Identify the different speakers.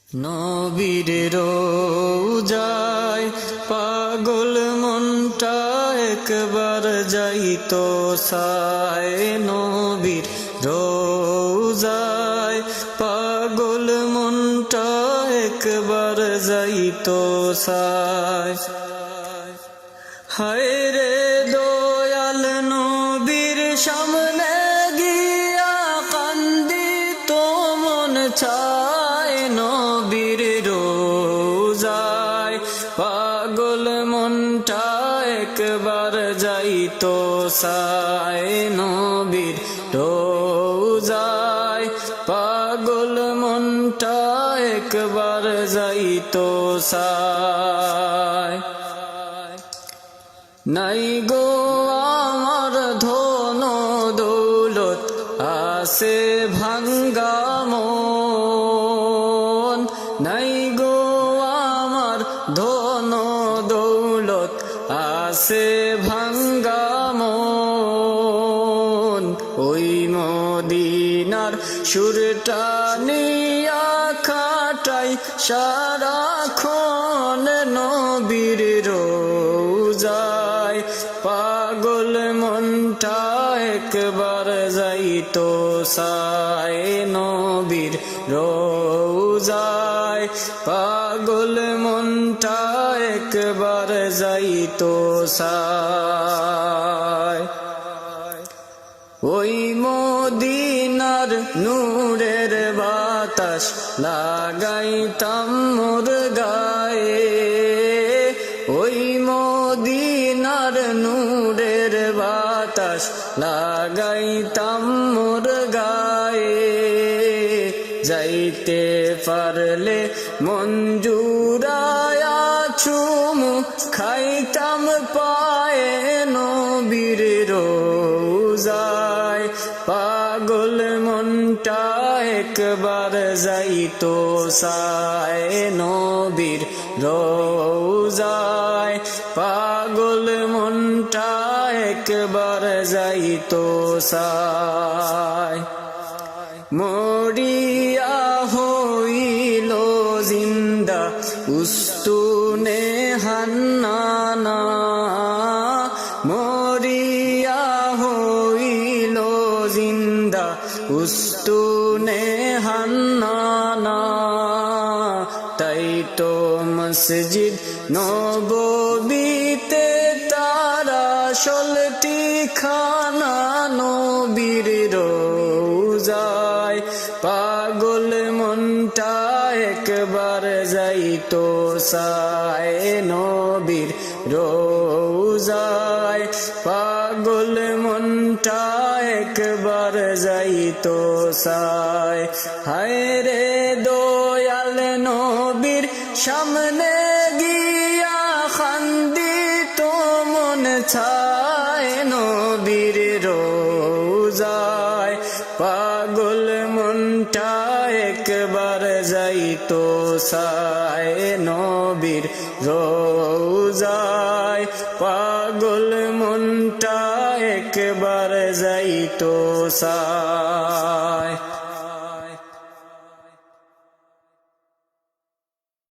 Speaker 1: নবীর রোজায় পাগল মনটা একবার যাইতো সায়। নবীর রোজায় পাগল মনটা একবার যাইতো সায়। হায় রে দয়াল নবীর সামনে গিয়া কান্দিত মন চায়। নবীর রোজায় পাগল মনটা একবার যাইতো সায়। নবীর রোজায় পাগল মনটা একবার যাইতো সায়। নাই গো আমার ধন দৌলত আছে ভাঙ্গা মন। নাই গো আমার ধন দৌলত আছে ভাঙ্গা মন। ওই মদিনার সুরটা নিয়া খাটাই সারাক্ষণ। নবীর রোজায় পাগল মনটা একবার যাইতো সায়। নবীর রোজায় পাগল মনটা একবার যাইতো সায়। ওই মদিনার নূরের বাতাস লাগাইতাম মোর গায়ে। ওই মদিনার নূরের বাতাস লাগাইতাম মোর গায়ে। যাইতে পারলে মন জুড়ায়া চুমু খাইতাম পায়ে। নবীর রোজায় পাগল মনটা একবার যাইতো সায়। নবীর রোজায় পাগল মনটা একবার যাইতো সায়। মরিয়া হইল জিন্দা উস্তুনে হান্নানা। মরিয়া হইল জিন্দা উস্তুনে হান্নানা। তাই তো মসজিদ নববীতে তারা সলটি খানা। নবীর রোজায় পাগল মনটা একবার যাইতো সায়। নবীর রোজায় পাগল মনটা একবার যাইতো সায়। হায় রে দয়াল নবীর সামনে গিয়া কান্দিত মন চায়। নবীর রোজায় পাগল মনটা একবার যাইতো সায়। নবীর রোজায় পাগল মনটা একবার যাইতো সায়।